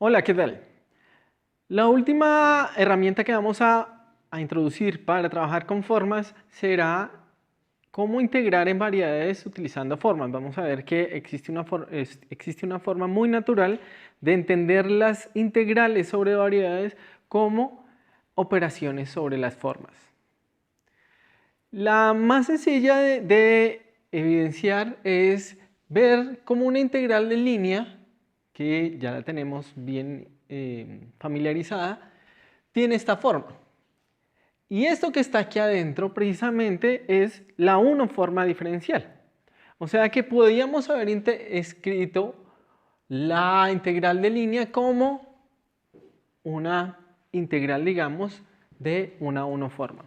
Hola, ¿qué tal? La última herramienta que vamos a introducir para trabajar con formas será cómo integrar en variedades utilizando formas. Vamos a ver que existe una forma muy natural de entender las integrales sobre variedades como operaciones sobre las formas. La más sencilla de evidenciar es ver cómo una integral de línea, que ya la tenemos bien familiarizada, tiene esta forma. Y esto que está aquí adentro precisamente es la forma diferencial. O sea que podríamos haber escrito la integral de línea como una integral, digamos, de una forma.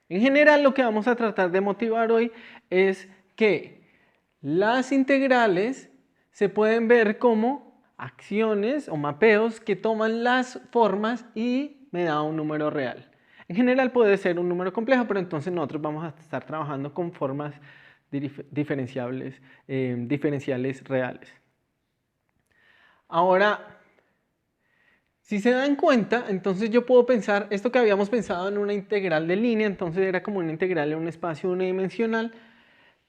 En general, lo que vamos a tratar de motivar hoy es que las integrales se pueden ver como acciones o mapeos que toman las formas y me da un número real. En general puede ser un número complejo, pero entonces nosotros vamos a estar trabajando con formas diferenciales reales. Ahora, si se dan cuenta, entonces yo puedo pensar, esto que habíamos pensado en una integral de línea, entonces era como una integral en un espacio unidimensional,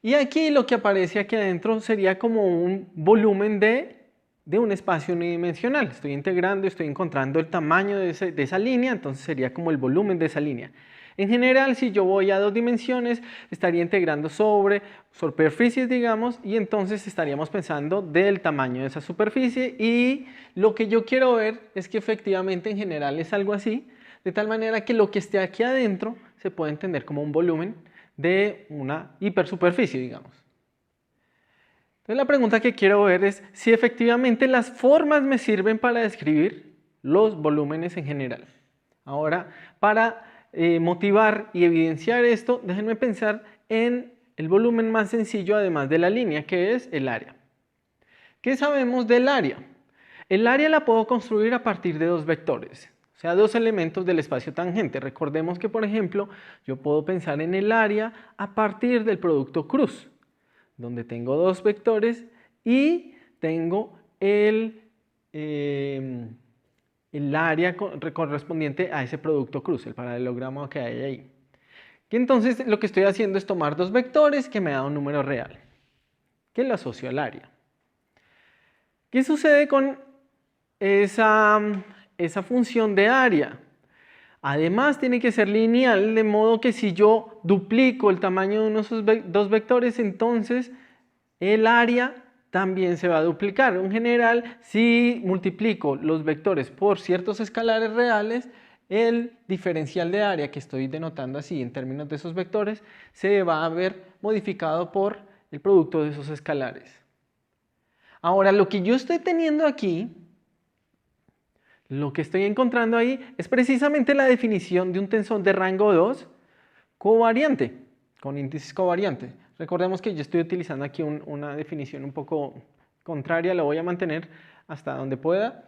y aquí lo que aparece aquí adentro sería como un volumen de un espacio unidimensional. Estoy integrando, estoy encontrando el tamaño de esa línea, entonces sería como el volumen de esa línea. En general, si yo voy a dos dimensiones, estaría integrando sobre superficies, digamos, y entonces estaríamos pensando del tamaño de esa superficie, y lo que yo quiero ver es que efectivamente en general es algo así, de tal manera que lo que esté aquí adentro se puede entender como un volumen de una hipersuperficie, digamos. Entonces la pregunta que quiero ver es si efectivamente las formas me sirven para describir los volúmenes en general. Ahora, para motivar y evidenciar esto, déjenme pensar en el volumen más sencillo además de la línea, que es el área. ¿Qué sabemos del área? El área la puedo construir a partir de dos vectores, o sea, dos elementos del espacio tangente. Recordemos que, por ejemplo, yo puedo pensar en el área a partir del producto cruz, donde tengo dos vectores y tengo el área correspondiente a ese producto cruz, el paralelogramo que hay ahí. Y entonces lo que estoy haciendo es tomar dos vectores que me da un número real, que lo asocio al área. ¿Qué sucede con esa función de área? Además tiene que ser lineal, de modo que si yo duplico el tamaño de uno de esos dos vectores, entonces el área también se va a duplicar. En general, si multiplico los vectores por ciertos escalares reales, el diferencial de área que estoy denotando así en términos de esos vectores se va a ver modificado por el producto de esos escalares. Ahora, lo que yo estoy teniendo aquí, lo que estoy encontrando ahí es precisamente la definición de un tensor de rango 2 covariante, con índices covariantes. Recordemos que yo estoy utilizando aquí una definición un poco contraria, la voy a mantener hasta donde pueda,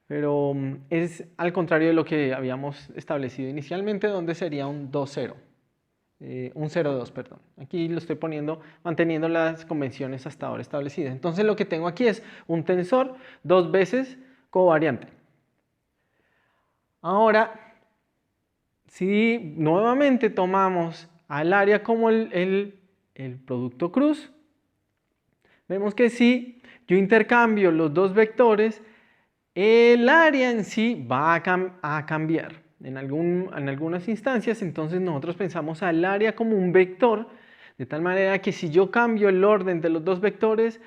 pero es al contrario de lo que habíamos establecido inicialmente, donde sería un 2,0. Un 0,2, perdón. Aquí lo estoy poniendo, manteniendo las convenciones hasta ahora establecidas. Entonces lo que tengo aquí es un tensor dos veces covariante. Ahora, si nuevamente tomamos al área como el producto cruz, vemos que si yo intercambio los dos vectores, el área en sí va a cambiar. En algunas instancias, entonces nosotros pensamos al área como un vector, de tal manera que si yo cambio el orden de los dos vectores,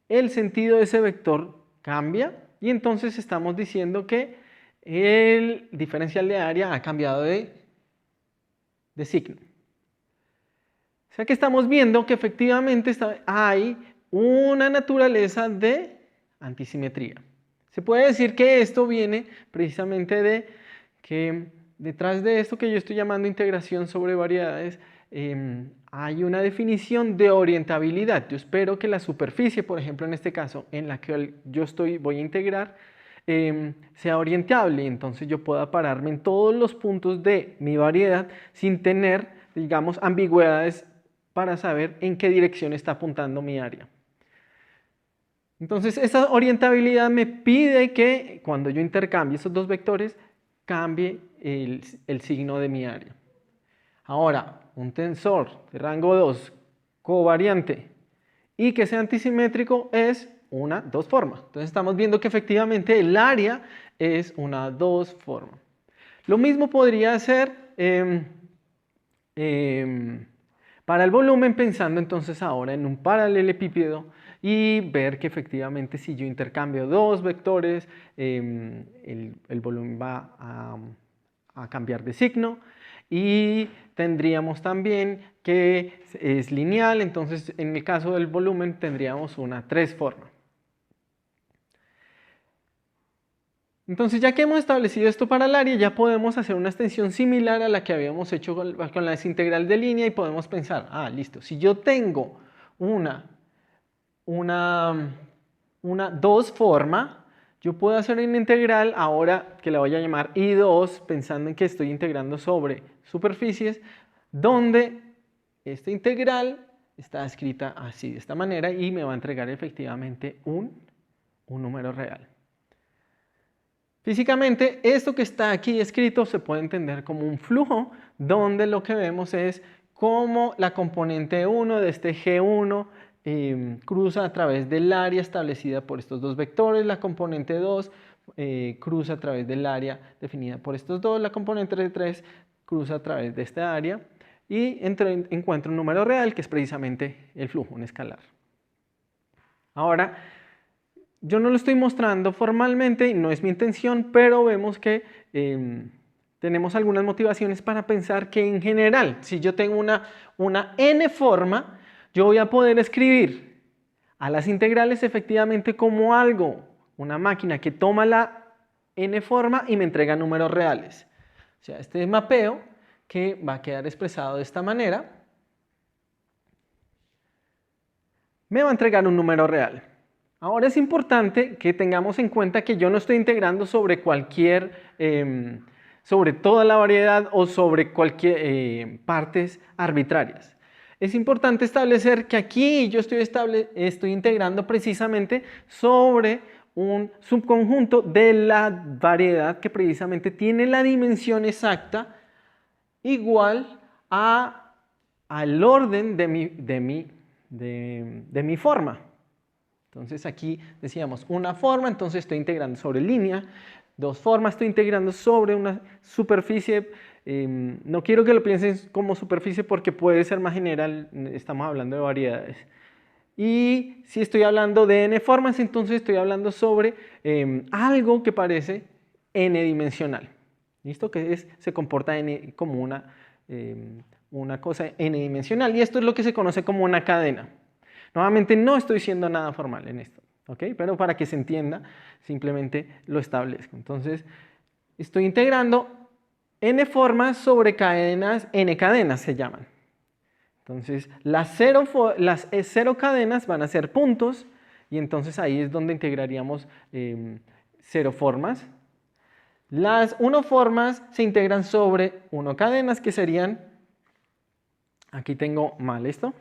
el sentido de ese vector cambia, y entonces estamos diciendo que el diferencial de área ha cambiado de signo. O sea que estamos viendo que efectivamente hay una naturaleza de antisimetría. Se puede decir que esto viene precisamente de que detrás de esto que yo estoy llamando integración sobre variedades, hay una definición de orientabilidad. Yo espero que la superficie, por ejemplo, en este caso, en la que yo voy a integrar, sea orientable, y entonces yo pueda pararme en todos los puntos de mi variedad sin tener, digamos, ambigüedades para saber en qué dirección está apuntando mi área. Entonces, esa orientabilidad me pide que cuando yo intercambie esos dos vectores, cambie el signo de mi área. Ahora, un tensor de rango 2 covariante y que sea antisimétrico es una dos forma. Entonces estamos viendo que efectivamente el área es una dos forma. Lo mismo podría ser para el volumen, pensando entonces ahora en un paralelepípedo y ver que efectivamente si yo intercambio dos vectores, el volumen va a cambiar de signo. Y tendríamos también que es lineal, entonces en el caso del volumen tendríamos una tres forma. Entonces, ya que hemos establecido esto para el área, ya podemos hacer una extensión similar a la que habíamos hecho con la desintegral de línea y podemos pensar, listo, si yo tengo una dos forma, yo puedo hacer una integral ahora que la voy a llamar I2, pensando en que estoy integrando sobre superficies, donde esta integral está escrita así, de esta manera, y me va a entregar efectivamente un número real. Físicamente, esto que está aquí escrito se puede entender como un flujo, donde lo que vemos es cómo la componente 1 de este G1 cruza a través del área establecida por estos dos vectores, la componente 2 cruza a través del área definida por estos dos, la componente 3 cruza a través de esta área y encuentro un número real que es precisamente el flujo, un escalar. Ahora, yo no lo estoy mostrando formalmente y no es mi intención, pero vemos que tenemos algunas motivaciones para pensar que en general, si yo tengo una n forma, yo voy a poder escribir a las integrales efectivamente como algo, una máquina que toma la n forma y me entrega números reales. O sea, este mapeo que va a quedar expresado de esta manera me va a entregar un número real. Ahora es importante que tengamos en cuenta que yo no estoy integrando sobre sobre toda la variedad o sobre cualquier partes arbitrarias. Es importante establecer que aquí yo estoy integrando precisamente sobre un subconjunto de la variedad que precisamente tiene la dimensión exacta igual al orden de mi forma. Entonces aquí decíamos una forma, entonces estoy integrando sobre línea, dos formas, estoy integrando sobre una superficie. No quiero que lo piensen como superficie porque puede ser más general, estamos hablando de variedades. Y si estoy hablando de n formas, entonces estoy hablando sobre algo que parece n dimensional. ¿Listo? Que se comporta como una cosa n dimensional. Y esto es lo que se conoce como una cadena. Nuevamente no estoy diciendo nada formal en esto, ¿ok? Pero para que se entienda, simplemente lo establezco. Entonces, estoy integrando n formas sobre cadenas, n cadenas se llaman. Entonces, las cero cadenas van a ser puntos y entonces ahí es donde integraríamos cero formas. Las 1 formas se integran sobre 1 cadenas que serían, aquí tengo mal esto,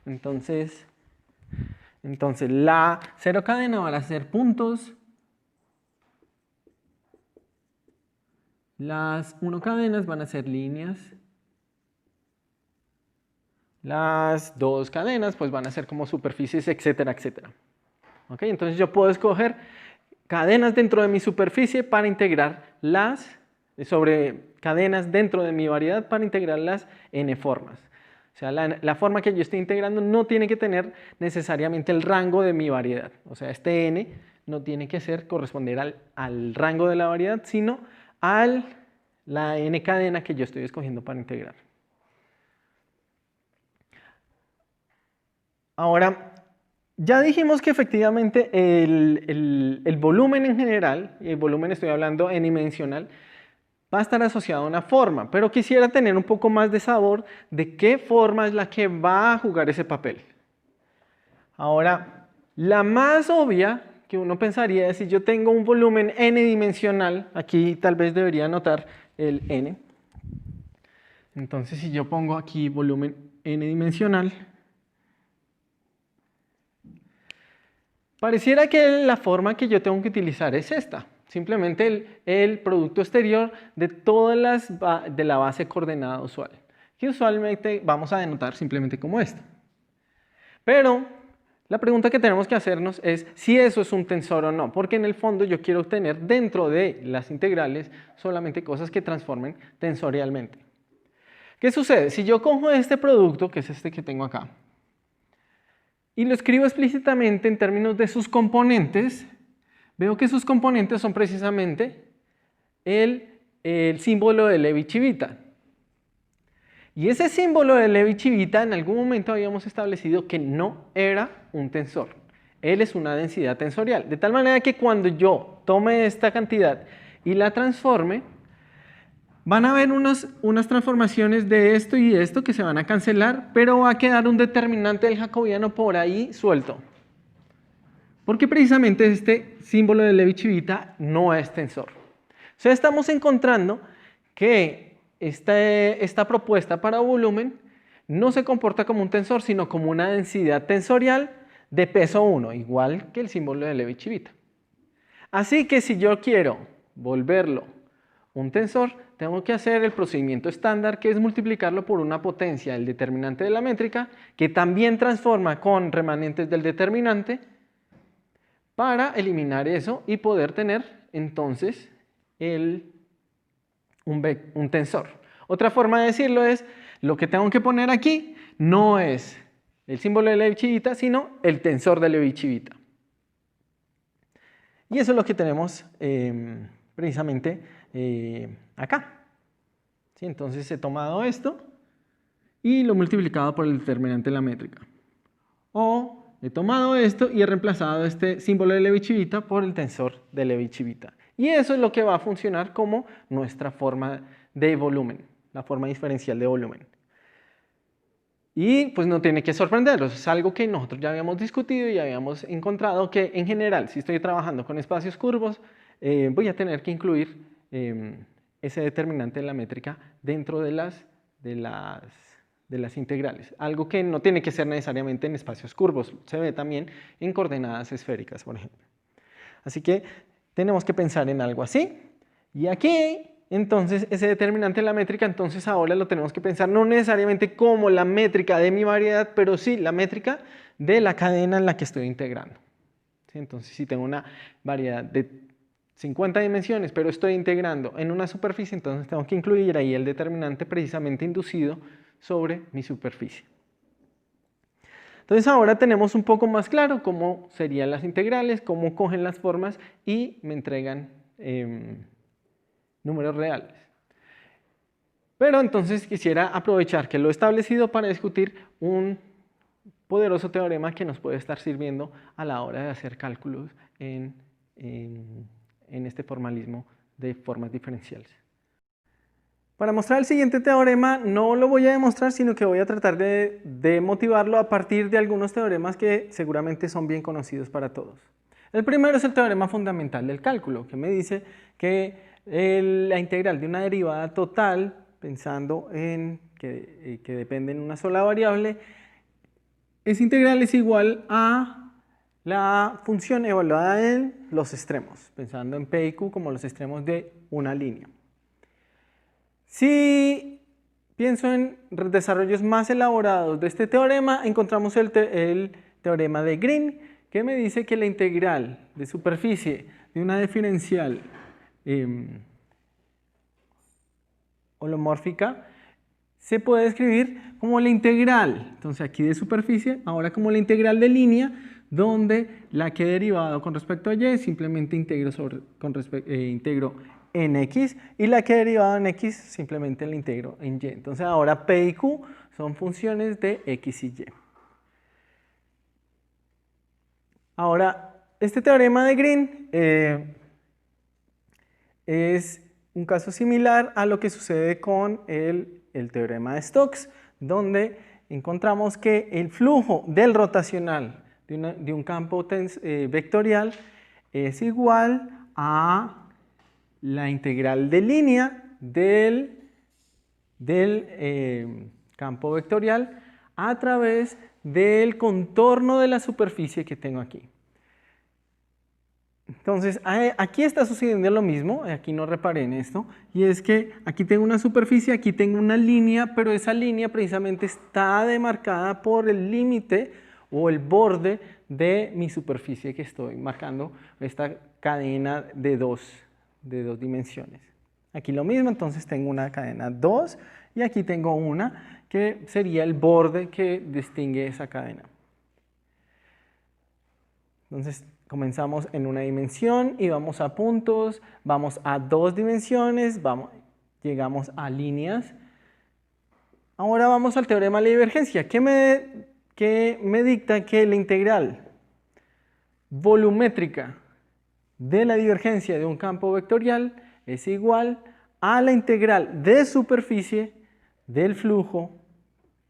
entonces la 0 cadena van a ser puntos, las 1 cadenas van a ser líneas, las 2 cadenas pues van a ser como superficies, etcétera, etcétera. ¿Okay? Entonces yo puedo escoger cadenas dentro de mi superficie para integrarlas sobre cadenas dentro de mi variedad para integrar las n formas. O sea, la forma que yo estoy integrando no tiene que tener necesariamente el rango de mi variedad. O sea, este n no tiene que corresponder al rango de la variedad, sino a la n cadena que yo estoy escogiendo para integrar. Ahora, ya dijimos que efectivamente el volumen en general, y el volumen estoy hablando en dimensional, va a estar asociado a una forma, pero quisiera tener un poco más de sabor de qué forma es la que va a jugar ese papel. Ahora, la más obvia que uno pensaría es si yo tengo un volumen n dimensional, aquí tal vez debería anotar el n. Entonces, si yo pongo aquí volumen n dimensional, Pareciera que la forma que yo tengo que utilizar es esta. Simplemente el producto exterior de todas de la base coordenada usual, que usualmente vamos a denotar simplemente como esta. Pero la pregunta que tenemos que hacernos es si eso es un tensor o no, porque en el fondo yo quiero obtener dentro de las integrales solamente cosas que transformen tensorialmente. ¿Qué sucede? Si yo cojo este producto, que es este que tengo acá, y lo escribo explícitamente en términos de sus componentes, veo que sus componentes son precisamente el símbolo de Levi-Civita. Y ese símbolo de Levi-Civita en algún momento habíamos establecido que no era un tensor. Él es una densidad tensorial. De tal manera que cuando yo tome esta cantidad y la transforme, van a haber unas transformaciones de esto y esto que se van a cancelar, pero va a quedar un determinante del jacobiano por ahí suelto. Porque precisamente este símbolo de Levi-Civita no es tensor. O sea, estamos encontrando que esta propuesta para volumen no se comporta como un tensor, sino como una densidad tensorial de peso 1, igual que el símbolo de Levi-Civita. Así que si yo quiero volverlo un tensor, tengo que hacer el procedimiento estándar, que es multiplicarlo por una potencia del determinante de la métrica, que también transforma con remanentes del determinante, para eliminar eso y poder tener entonces un tensor. Otra forma de decirlo es, lo que tengo que poner aquí no es el símbolo de Levi-Civita, sino el tensor de Levi-Civita. Y eso es lo que tenemos precisamente acá. ¿Sí? Entonces he tomado esto y lo he multiplicado por el determinante de la métrica. O he tomado esto y he reemplazado este símbolo de Levi-Civita por el tensor de Levi-Civita. Y eso es lo que va a funcionar como nuestra forma de volumen, la forma diferencial de volumen. Y pues no tiene que sorprenderlos, es algo que nosotros ya habíamos discutido y habíamos encontrado que en general, si estoy trabajando con espacios curvos, voy a tener que incluir ese determinante de la métrica dentro de las integrales. Algo que no tiene que ser necesariamente en espacios curvos, se ve también en coordenadas esféricas, por ejemplo. Así que tenemos que pensar en algo así. Y aquí, entonces, ese determinante de la métrica, entonces ahora lo tenemos que pensar no necesariamente como la métrica de mi variedad, pero sí la métrica de la cadena en la que estoy integrando. ¿Sí? Entonces, si tengo una variedad de 50 dimensiones, pero estoy integrando en una superficie, entonces tengo que incluir ahí el determinante precisamente inducido sobre mi superficie. Entonces ahora tenemos un poco más claro cómo serían las integrales, cómo cogen las formas y me entregan números reales. Pero entonces quisiera aprovechar que lo he establecido para discutir un poderoso teorema que nos puede estar sirviendo a la hora de hacer cálculos en este formalismo de formas diferenciales. Para mostrar el siguiente teorema no lo voy a demostrar, sino que voy a tratar de motivarlo a partir de algunos teoremas que seguramente son bien conocidos para todos. El primero es el teorema fundamental del cálculo, que me dice que la integral de una derivada total, pensando en que depende de una sola variable, esa integral es igual a la función evaluada en los extremos, pensando en P y Q como los extremos de una línea. Si pienso en desarrollos más elaborados de este teorema, encontramos el teorema de Green, que me dice que la integral de superficie de una diferencial holomórfica se puede escribir como la integral, entonces aquí de superficie, ahora como la integral de línea, donde la que he derivado con respecto a y simplemente integro en x y la que he derivado en x simplemente la integro en y. Entonces ahora P y Q son funciones de x y y. Ahora, este teorema de Green es un caso similar a lo que sucede con el teorema de Stokes, donde encontramos que el flujo del rotacional de un campo vectorial es igual a la integral de línea del campo vectorial a través del contorno de la superficie que tengo aquí. Entonces, aquí está sucediendo lo mismo, aquí no reparé en esto, y es que aquí tengo una superficie, aquí tengo una línea, pero esa línea precisamente está demarcada por el límite o el borde de mi superficie que estoy marcando, esta cadena de dos dimensiones. Aquí lo mismo, entonces tengo una cadena 2 y aquí tengo una que sería el borde que distingue esa cadena. Entonces, comenzamos en una dimensión y vamos a puntos, vamos a 2 dimensiones, llegamos a líneas. Ahora vamos al teorema de la divergencia. ¿Qué me dicta que la integral volumétrica de la divergencia de un campo vectorial es igual a la integral de superficie del flujo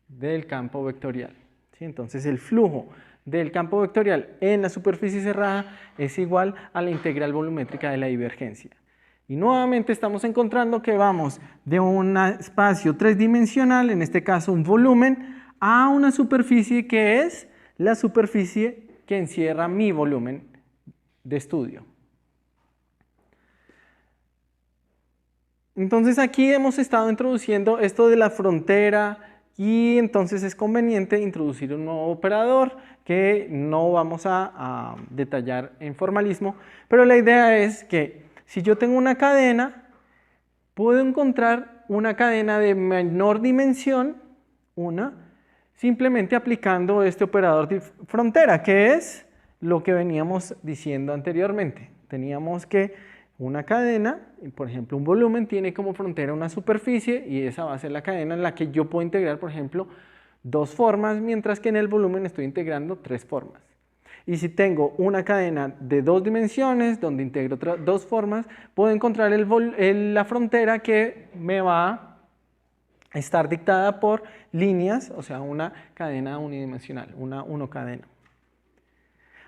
del campo vectorial? ¿Sí? Entonces, el flujo del campo vectorial en la superficie cerrada es igual a la integral volumétrica de la divergencia. Y nuevamente estamos encontrando que vamos de un espacio tridimensional, en este caso un volumen, a una superficie que es la superficie que encierra mi volumen de estudio. Entonces aquí hemos estado introduciendo esto de la frontera y entonces es conveniente introducir un nuevo operador que no vamos a detallar en formalismo, pero la idea es que si yo tengo una cadena, puedo encontrar una cadena de menor dimensión, simplemente aplicando este operador de frontera, que es lo que veníamos diciendo anteriormente. Teníamos que una cadena, por ejemplo, un volumen tiene como frontera una superficie y esa va a ser la cadena en la que yo puedo integrar, por ejemplo, 2 formas, mientras que en el volumen estoy integrando 3 formas. Y si tengo una cadena de 2 dimensiones donde integro 2 formas, puedo encontrar la frontera que me va a estar dictada por líneas, o sea, una cadena unidimensional, una unocadena.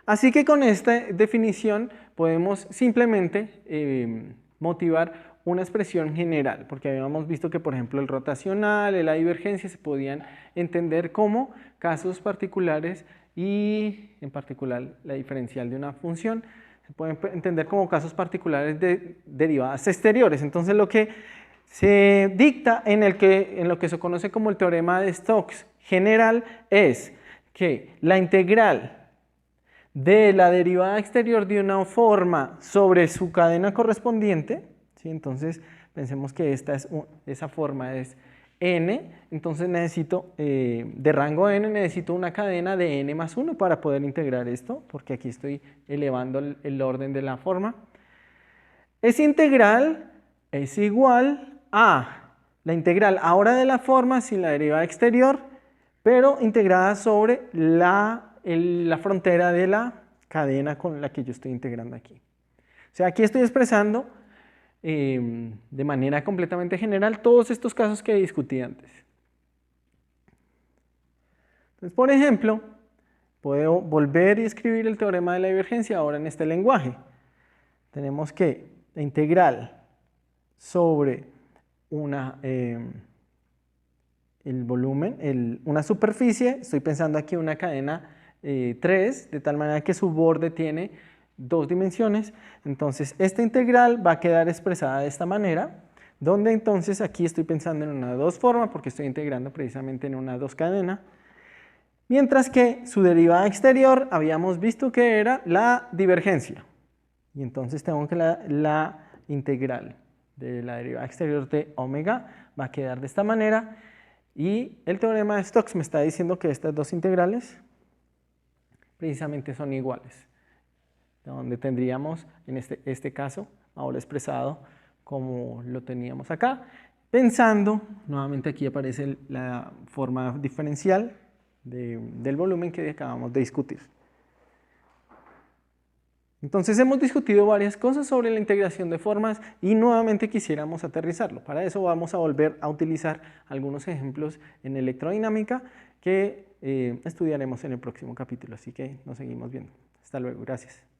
Así que con esta definición podemos simplemente motivar una expresión general, porque habíamos visto que, por ejemplo, el rotacional, la divergencia se podían entender como casos particulares y, en particular, la diferencial de una función se pueden entender como casos particulares de derivadas exteriores. Entonces, lo que se dicta en lo que se conoce como el teorema de Stokes general es que la integral de la derivada exterior de una forma sobre su cadena correspondiente, ¿sí? Entonces pensemos que esa forma es n, entonces necesito, de rango n, necesito una cadena de n más 1 para poder integrar esto, porque aquí estoy elevando el orden de la forma. Esa integral es igual a la integral ahora de la forma sin la derivada exterior, pero integrada sobre la frontera de la cadena con la que yo estoy integrando aquí. O sea, aquí estoy expresando de manera completamente general todos estos casos que discutí antes. Entonces, por ejemplo, puedo volver y escribir el teorema de la divergencia ahora en este lenguaje. Tenemos que la integral sobre el volumen, una superficie, estoy pensando aquí una cadena 3, de tal manera que su borde tiene 2 dimensiones, entonces esta integral va a quedar expresada de esta manera, donde entonces aquí estoy pensando en una 2 forma, porque estoy integrando precisamente en una 2 cadena, mientras que su derivada exterior habíamos visto que era la divergencia, y entonces tengo que la integral de la derivada exterior de omega va a quedar de esta manera, y el teorema de Stokes me está diciendo que estas dos integrales precisamente son iguales, donde tendríamos en este caso ahora expresado como lo teníamos acá, pensando, nuevamente aquí aparece la forma diferencial del volumen que acabamos de discutir. Entonces hemos discutido varias cosas sobre la integración de formas y nuevamente quisiéramos aterrizarlo. Para eso vamos a volver a utilizar algunos ejemplos en electrodinámica que estudiaremos en el próximo capítulo. Así que nos seguimos viendo. Hasta luego. Gracias.